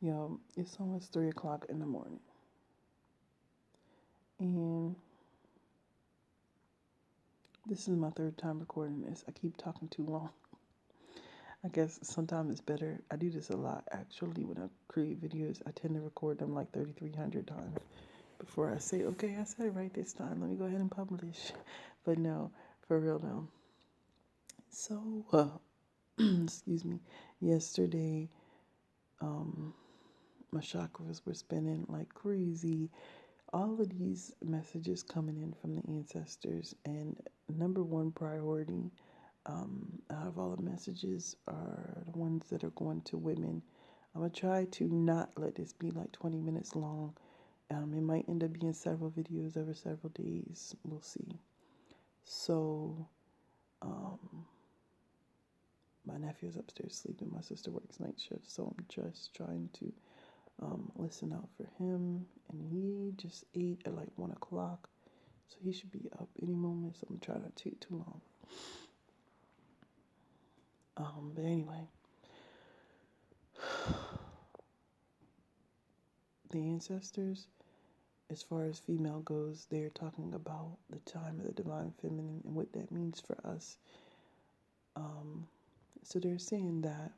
Yo, it's almost 3 o'clock in the morning, and this is my third time recording this. I keep talking too long. I guess sometimes it's better. I do this a lot actually when I create videos. I tend to record them like 3,300 times before I say, okay, I said it right this time. Let me go ahead and publish. But no, for real though. So, excuse me. Yesterday, um, my chakras were spinning like crazy. All of these messages coming in from the ancestors, and number one priority out of all the messages are the ones that are going to women. I'm gonna try to not let this be like 20 minutes long. It might end up being several videos over several days. We'll see. So, um, my nephew's upstairs sleeping. My sister works night shift, so I'm just trying to listen out for him. And he just ate at like 1 o'clock. So he should be up any moment, so I'm trying not to take too long. But anyway, the ancestors, as far as female goes, they're talking about the time of the divine feminine and what that means for us. So they're saying that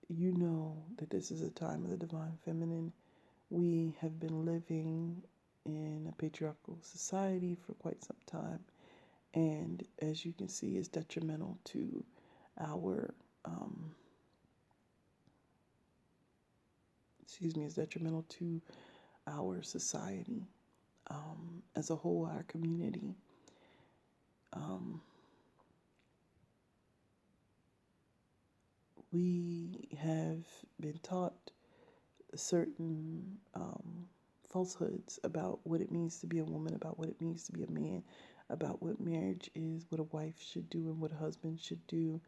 you know that this is a time of the divine feminine. We have been living in a patriarchal society for quite some time, and as you can see, it's detrimental to our is detrimental to our society as a whole, our community. We have been taught certain falsehoods about what it means to be a woman, about what it means to be a man, about what marriage is, what a wife should do, and what a husband should do.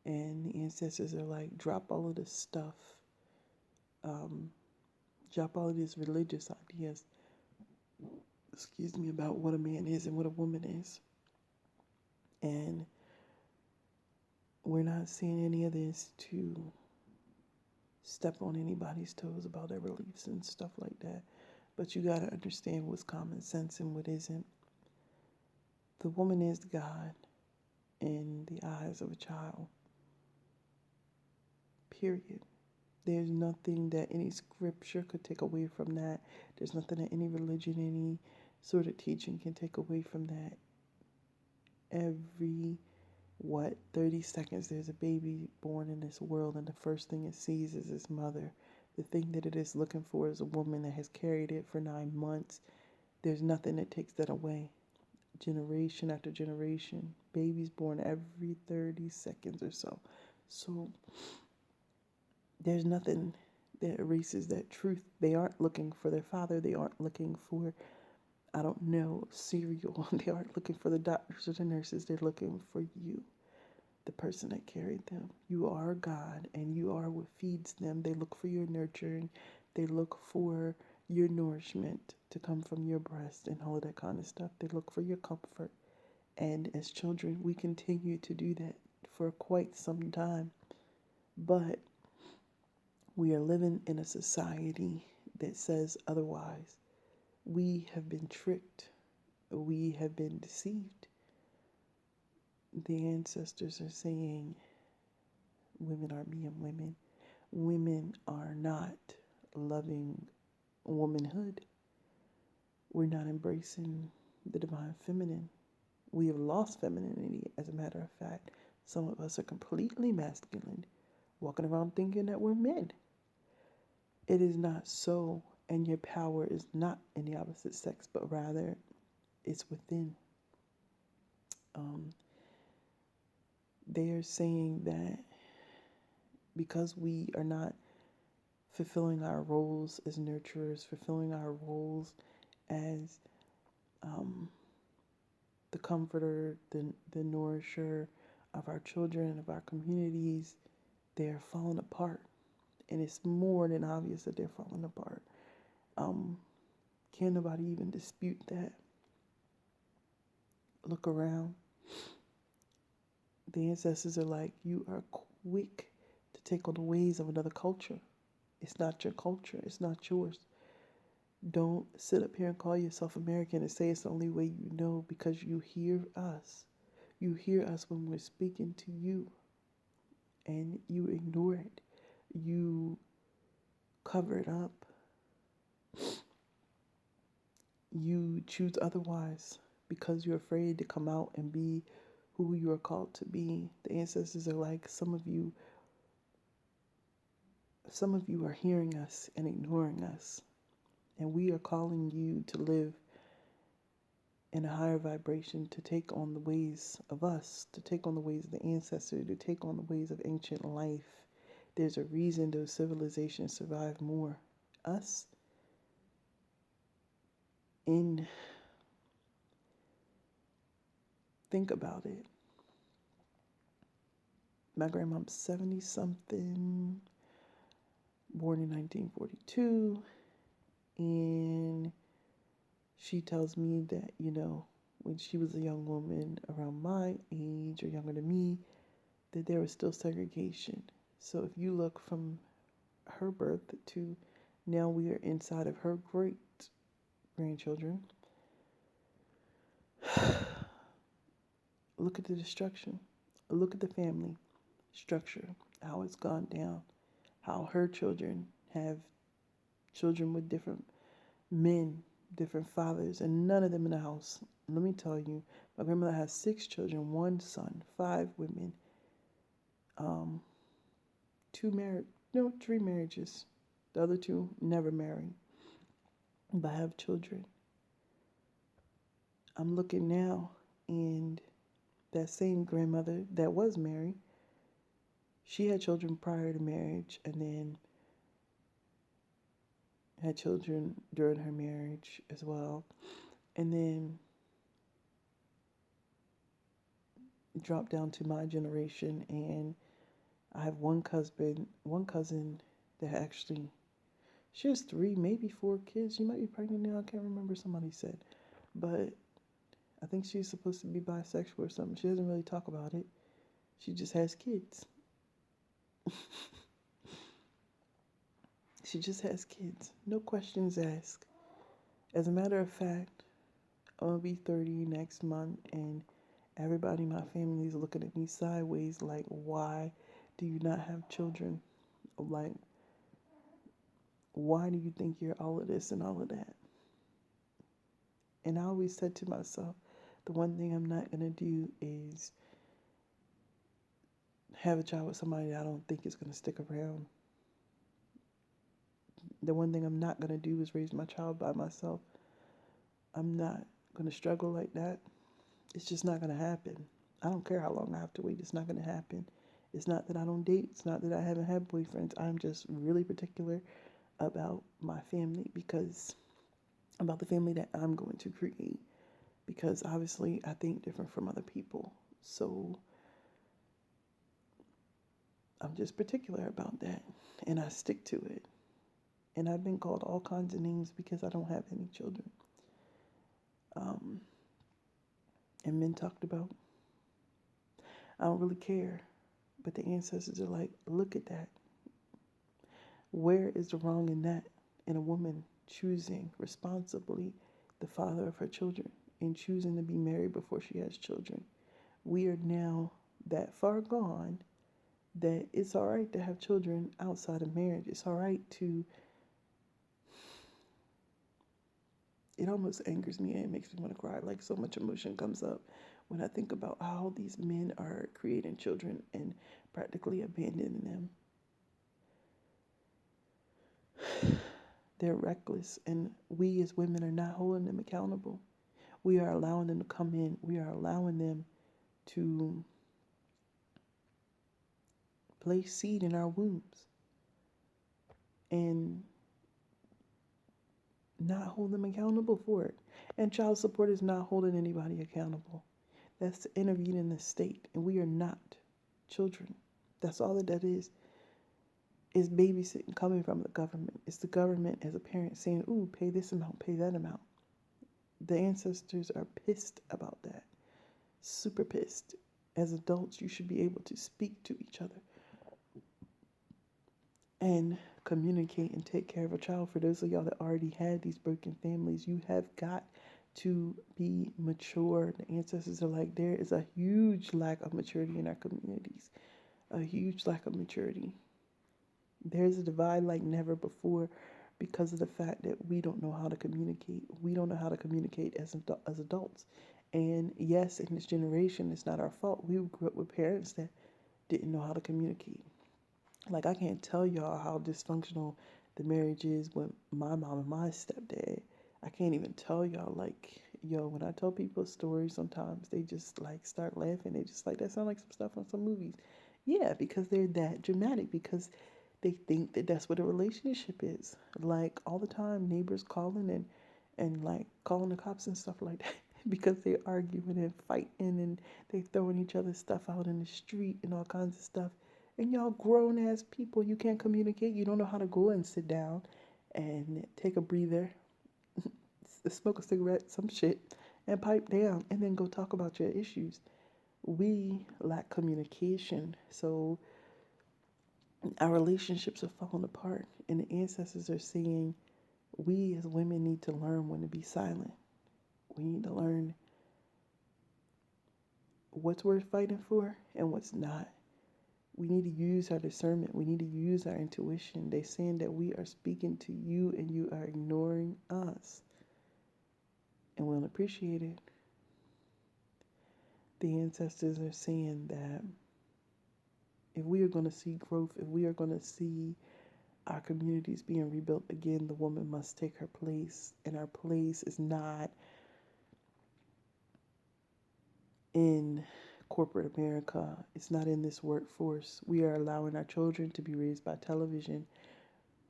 And the ancestors are like, drop all of this stuff, drop all of these religious ideas, about what a man is and what a woman is. And we're not saying any of this to step on anybody's toes about their beliefs and stuff like that. But you got to understand what's common sense and what isn't. The woman is God in the eyes of a child. Period. There's nothing that any scripture could take away from that. There's nothing that any religion, any sort of teaching can take away from that. Every 30 seconds there's a baby born in this world, and the first thing it sees is its mother. The thing that it is looking for is a woman that has carried it for 9 months. There's nothing that takes that away. Generation after generation, babies born every 30 seconds or so. So there's nothing that erases that truth. They aren't looking for their father. They aren't looking for, I don't know, cereal. They aren't looking for the doctors or the nurses. They're looking for you, the person that carried them. You are God, and you are what feeds them. They look for your nurturing. They look for your nourishment to come from your breast and all of that kind of stuff. They look for your comfort. And as children, we continue to do that for quite some time. But we are living in a society that says otherwise. We have been tricked. We have been deceived. The ancestors are saying women are being women. Women are not loving womanhood. We're not embracing the divine feminine. We have lost femininity, as a matter of fact. Some of us are completely masculine, walking around thinking that we're men. It is not so, and your power is not in the opposite sex, but rather it's within. They are saying that because we are not fulfilling our roles as nurturers, fulfilling our roles as the comforter, the nourisher of our children, of our communities, they're falling apart. And it's more than obvious that they're falling apart. Can't nobody even dispute that? Look around. The ancestors are like, you are quick to take on the ways of another culture. It's not your culture. It's not yours. Don't sit up here and call yourself American and say it's the only way you know, because you hear us. You hear us when we're speaking to you, and you ignore it. You cover it up. You choose otherwise because you're afraid to come out and be who you are called to be. The ancestors are like, some of you are hearing us and ignoring us. And we are calling you to live in a higher vibration, to take on the ways of us, to take on the ways of the ancestors, to take on the ways of ancient life. There's a reason those civilizations survive more. Us, think about it. My grandma's 70 something, born in 1942, and she tells me that, when she was a young woman around my age or younger than me, that there was still segregation. So if you look from her birth to now, we are inside of her great grandchildren. Look at the destruction. Look at the family structure, how it's gone down, how her children have children with different men, different fathers, and none of them in the house. Let me tell you, my grandmother has 6 children, 1 son, 5 women, 3 marriages. The other 2 never married, but have children. I'm looking now, and that same grandmother that was married, she had children prior to marriage, and then had children during her marriage as well, and then dropped down to my generation, and I have one cousin that actually, she has 3, maybe 4 kids. She might be pregnant now. I can't remember, somebody said. But I think she's supposed to be bisexual or something. She doesn't really talk about it. She just has kids. She just has kids. No questions asked. As a matter of fact, I'm going to be 30 next month, and everybody in my family is looking at me sideways like, why do you not have children? Like, why do you think you're all of this and all of that? And I always said to myself, the one thing I'm not going to do is have a child with somebody that I don't think is going to stick around. The one thing I'm not going to do is raise my child by myself. I'm not going to struggle like that. It's just not going to happen. I don't care how long I have to wait. It's not going to happen. It's not that I don't date. It's not that I haven't had boyfriends. I'm just really particular about my family, about the family that I'm going to create. Because obviously I think different from other people. So I'm just particular about that. And I stick to it. And I've been called all kinds of names because I don't have any children. And men talked about, I don't really care. But the ancestors are like, look at that. Where is the wrong in that? In a woman choosing responsibly the father of her children and choosing to be married before she has children. We are now that far gone that it's all right to have children outside of marriage. It's all right to, it almost angers me and it makes me want to cry. Like, so much emotion comes up when I think about how these men are creating children and practically abandoning them. They're reckless, and we as women are not holding them accountable. We are allowing them to come in. We are allowing them to place seed in our wombs and not hold them accountable for it. And child support is not holding anybody accountable. That's intervening the state, and we are not children. That's all that is babysitting coming from the government. It's the government as a parent saying, ooh, pay this amount, pay that amount. The ancestors are pissed about that. Super pissed. As adults, you should be able to speak to each other and communicate and take care of a child. For those of y'all that already had these broken families, you have got to be mature. The ancestors are like, there is a huge lack of maturity in our communities, a huge lack of maturity. There's a divide like never before because of the fact that we don't know how to communicate. We don't know how to communicate as adults. And yes, in this generation, it's not our fault. We grew up with parents that didn't know how to communicate. Like, I can't tell y'all how dysfunctional the marriage is with my mom and my stepdad. I can't even tell y'all, like, yo, when I tell people stories, sometimes they just like start laughing. They just like, that sounds like some stuff on some movies. Yeah, because they're that dramatic, because they think that that's what a relationship is. Like, all the time, neighbors calling and like calling the cops and stuff like that because they're arguing and fighting and they throwing each other's stuff out in the street and all kinds of stuff. And y'all grown ass people, you can't communicate. You don't know how to go and sit down and take a breather, smoke a cigarette, some shit, and pipe down, and then go talk about your issues. We lack communication, so our relationships are falling apart. And the ancestors are saying we as women need to learn when to be silent. We need to learn what's worth fighting for and what's not. We need to use our discernment. We need to use our intuition. They're saying that we are speaking to you and you are ignoring us. And we don't appreciate it. The ancestors are saying that if we are going to see growth, if we are going to see our communities being rebuilt again, the woman must take her place. And our place is not in corporate America. It's not in this workforce. We are allowing our children to be raised by television,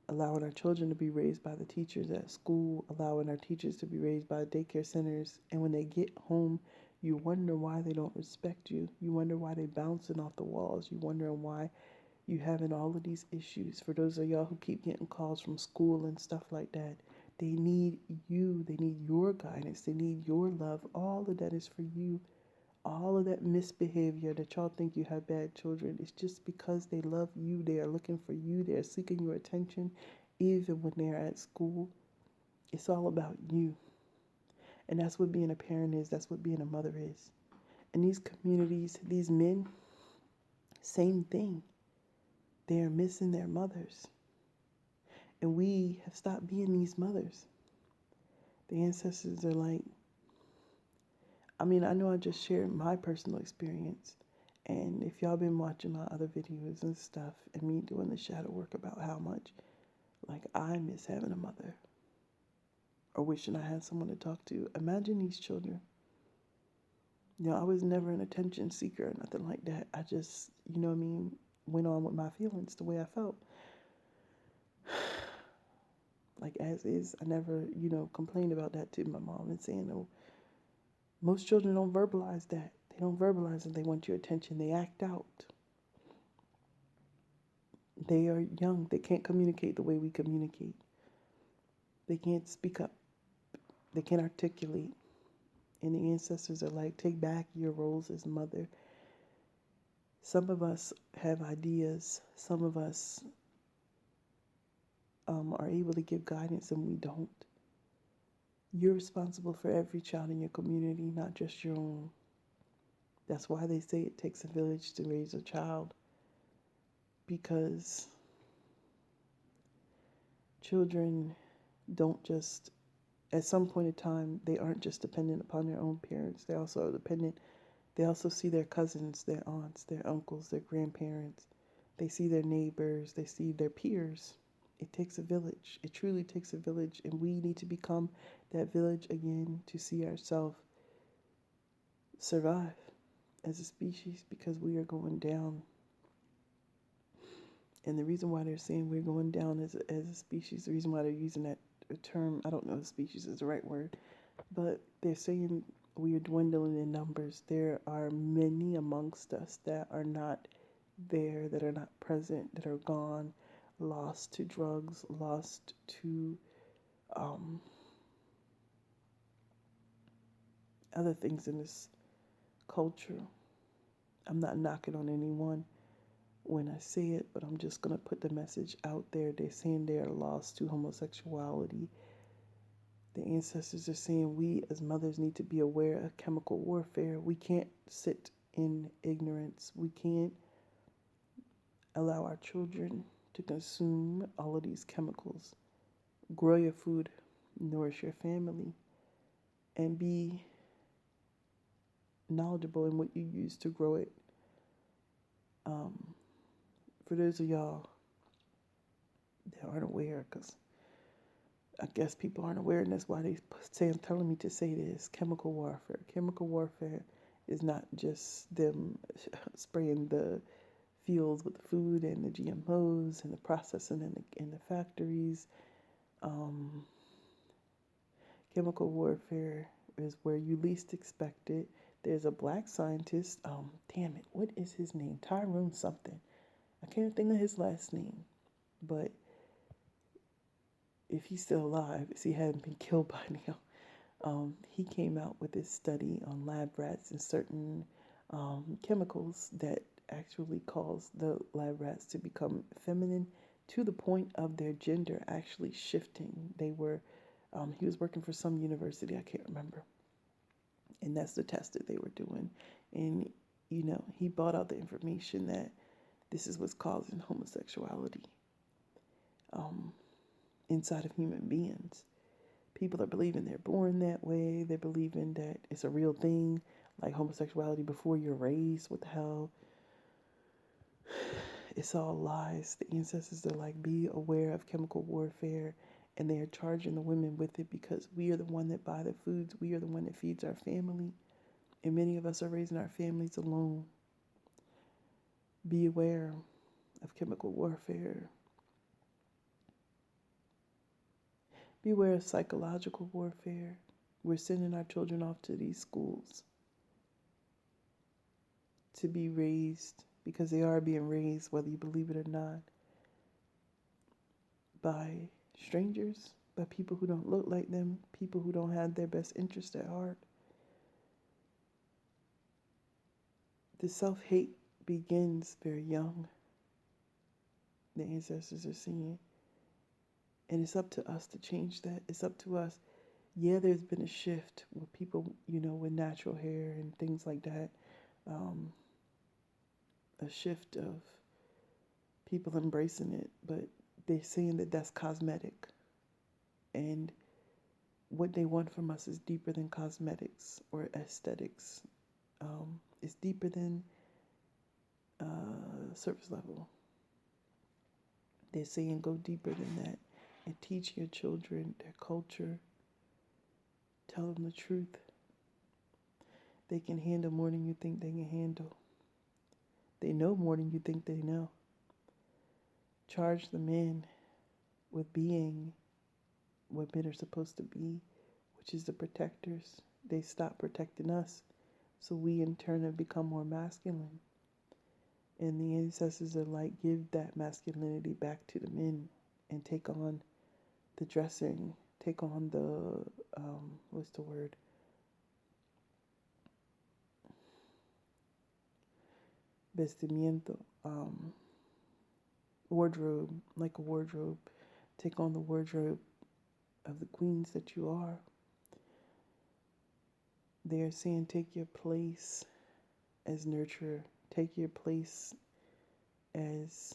allowing our children to be raised by the teachers at school, allowing our teachers to be raised by daycare centers. And when they get home, you wonder why they don't respect you. You wonder why they bouncing off the walls. You wonder why you having all of these issues. For those of y'all who keep getting calls from school and stuff like that, they need you. They need your guidance. They need your love. All of that is for you. All of that misbehavior that y'all think you have bad children is just because they love you. They are looking for you. They are seeking your attention even when they're at school. It's all about you. And that's what being a parent is. That's what being a mother is. And these communities, these men, same thing. They are missing their mothers. And we have stopped being these mothers. The ancestors are like, I mean, I know I just shared my personal experience. And if y'all been watching my other videos and stuff and me doing the shadow work about how much, like, I miss having a mother or wishing I had someone to talk to. Imagine these children. You know, I was never an attention seeker or nothing like that. I just, you know what I mean, went on with my feelings the way I felt. Like, as is, I never, complained about that to my mom and saying, oh, most children don't verbalize that. They don't verbalize that they want your attention. They act out. They are young. They can't communicate the way we communicate. They can't speak up. They can't articulate. And the ancestors are like, take back your roles as mother. Some of us have ideas. Some of us are able to give guidance and we don't. You're responsible for every child in your community, not just your own. That's why they say it takes a village to raise a child. Because children don't just, at some point in time, they aren't just dependent upon their own parents. They also are dependent. They also see their cousins, their aunts, their uncles, their grandparents. They see their neighbors. They see their peers. It takes a village. It truly takes a village. And we need to become that village again to see ourselves survive as a species, because we are going down. And the reason why they're saying we're going down as a species, the reason why they're using that term, I don't know if species is the right word, but they're saying we are dwindling in numbers. There are many amongst us that are not there, that are not present, that are gone, lost to drugs, lost to other things in this culture. I'm not knocking on anyone. when I say it, but I'm just going to put the message out there. They're saying they are lost to homosexuality. The ancestors are saying we as mothers need to be aware of chemical warfare. We can't sit in ignorance. We can't allow our children to consume all of these chemicals. Grow your food, nourish your family, and be knowledgeable in what you use to grow it. For those of y'all that aren't aware, because I guess people aren't aware, and that's why telling me to say this, chemical warfare. Chemical warfare is not just them spraying the fields with the food and the GMOs and the processing in the factories. Chemical warfare is where you least expect it. There's a black scientist, damn it, what is his name? Tyrone something. I can't think of his last name, but if he's still alive, if he hadn't been killed by now, he came out with this study on lab rats and certain chemicals that actually cause the lab rats to become feminine to the point of their gender actually shifting. He was working for some university, I can't remember, and that's the test that they were doing. And he brought out the information that this is what's causing homosexuality inside of human beings. People are believing they're born that way. They're believing that it's a real thing, like homosexuality before you're raised. What the hell? It's all lies. The ancestors are like, be aware of chemical warfare, and they are charging the women with it because we are the one that buy the foods. We are the one that feeds our family, and many of us are raising our families alone. Be aware of chemical warfare. Be aware of psychological warfare. We're sending our children off to these schools to be raised, because they are being raised, whether you believe it or not, by strangers, by people who don't look like them, people who don't have their best interest at heart. The self-hate begins very young, the ancestors are seeing. And it's up to us to change that. It's up to us. Yeah, there's been a shift with people, with natural hair and things like that. A shift of people embracing it, but they're saying that that's cosmetic. And what they want from us is deeper than cosmetics or aesthetics. It's deeper than surface level. They're saying go deeper than that and teach your children their culture. Tell them the truth. They can handle more than you think they can handle. They know more than you think they know. Charge the men with being what men are supposed to be, which is the protectors. They stop protecting us, so we in turn have become more masculine. And the ancestors are like, give that masculinity back to the men and take on the dressing, take on the, what's the word? Vestimiento, wardrobe, like a wardrobe. Take on the wardrobe of the queens that you are. They are saying take your place as nurturer. Take your place as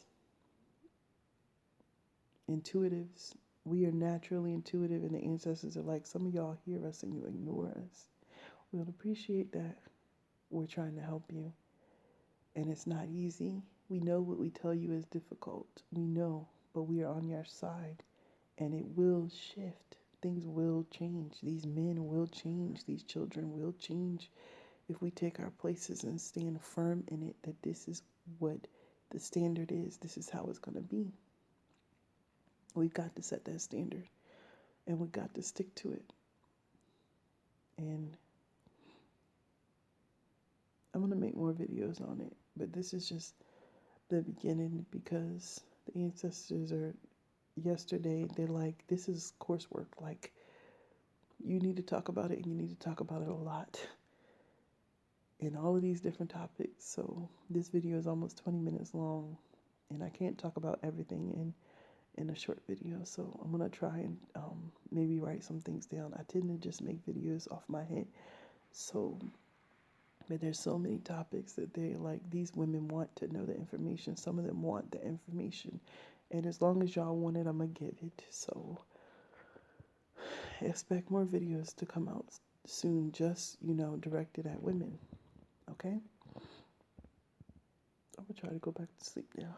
intuitives. We are naturally intuitive, and the ancestors are like, some of y'all hear us and you ignore us. We don't appreciate that. We're trying to help you. And it's not easy. We know what we tell you is difficult. We know, but we are on your side. And it will shift. Things will change. These men will change. These children will change. If we take our places and stand firm in it, that this is what the standard is. This is how it's going to be. We've got to set that standard. And we've got to stick to it. And I'm going to make more videos on it. But this is just the beginning, because the ancestors are, yesterday, they're like, this is coursework. Like, you need to talk about it, and you need to talk about it a lot. In all of these different topics. So this video is almost 20 minutes long. and I can't talk about everything in a short video. So I'm gonna try and maybe write some things down. I tend to just make videos off my head. So, but there's so many topics that they like. These women want to know the information. Some of them want the information, and as long as y'all want it, I'm gonna give it. So expect more videos to come out soon. Just directed at women. Okay. I'm gonna try to go back to sleep now.